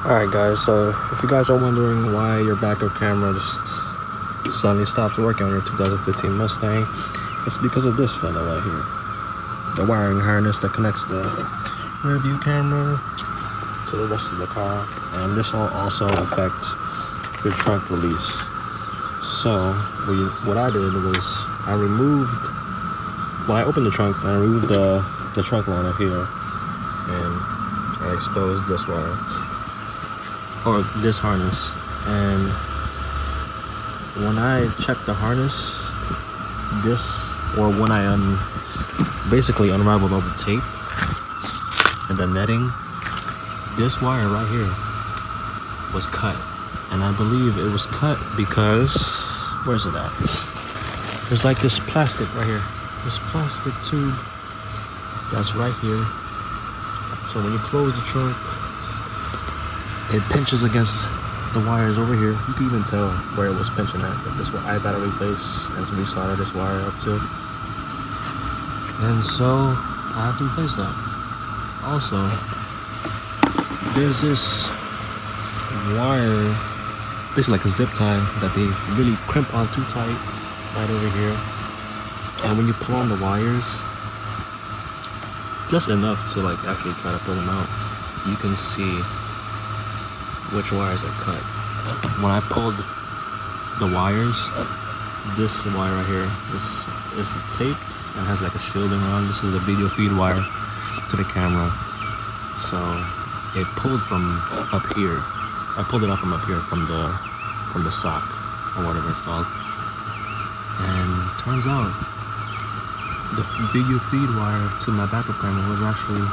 Alright guys, so if you guys are wondering why your backup camera just suddenly stops working on your 2015 Mustang, it's because of this fella right here. The wiring harness that connects the rear view camera to the rest of the car, and this will also affect your trunk release. So what I did was I opened the trunk, I removed the trunk liner here, and I exposed this wire, or this harness. And when I checked the harness, when I basically unraveled all the tape and the netting, this wire right here was cut. And I believe it was cut because, where's it at? There's like this plastic right here, this plastic tube that's right here. So when you close the trunk, it pinches against the wires over here. You can even tell where it was pinching at. But this one I gotta replace and resolder this wire up too. And so I have to replace that. Also, there's this wire, basically like a zip tie that they really crimp on too tight right over here. And when you pull on the wires, just enough to like actually try to pull them out, you can see which wires are cut. When I pulled the wires, this wire right here, it's a tape and has like a shielding around. This is a video feed wire to the camera. So it pulled from up here. I pulled it off from up here, from the sock or whatever it's called. And turns out the video feed wire to my backup camera was actually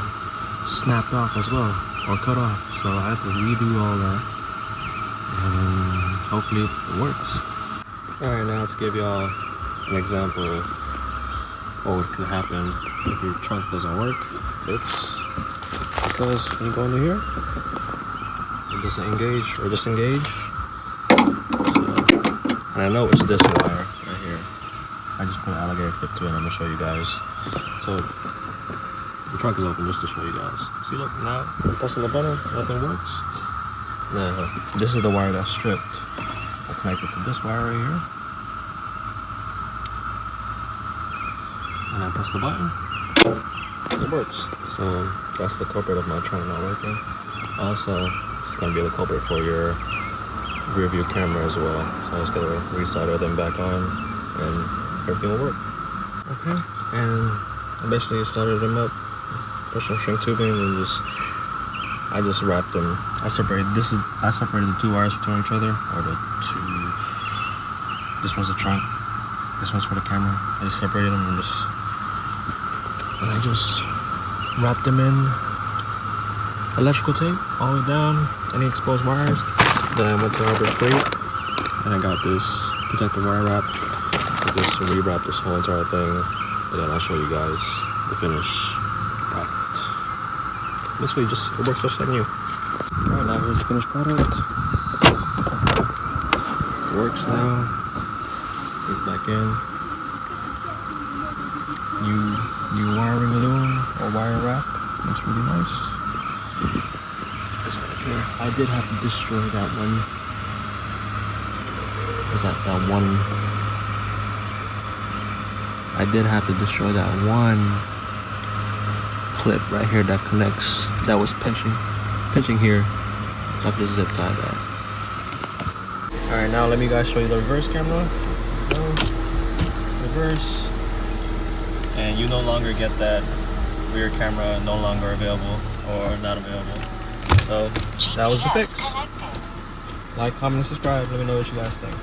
snapped off as well, or cut off. So I have to redo all that, and hopefully it works. Alright, now to give y'all an example of what could happen if your trunk doesn't work. It's because when you go into here, it doesn't engage or disengage. So, and I know it's this wire right here. I just put an alligator clip to it, and I'm gonna show you guys. So the trunk is open just to show you guys. See, look, now pressing the button, nothing works. Now this is the wire that's stripped. I connect it to this wire right here, and I press the button. It works. So that's the culprit of my trunk not working. Also, it's gonna be the culprit for your rear view camera as well. So I'm just gonna resolder them back on, and everything will work. Okay, and I basically started them up, put some shrink tubing, and I just wrapped them. I separated the two wires from each other, or the two. This one's the trunk, this one's for the camera. I just separated them and I just wrapped them in electrical tape all the way down, any exposed wires. Then I went to Harbor Freight and I got this protective wire wrap. Just rewrap this whole entire thing, and then I'll show you guys the finished product. Basically, it works just like new. Alright, now here's the finished product. It works now. Goes back in. New wiring loom or wire wrap. That's really nice. This right here. I did have to destroy that one. Was that one? I did have to destroy that one clip right here that connects, that was pinching here, so I could just zip tie that. Alright, now let me guys show you the reverse camera. Reverse, and you no longer get that rear camera no longer available or not available. So that was the fix. Like, comment, and subscribe. Let me know what you guys think.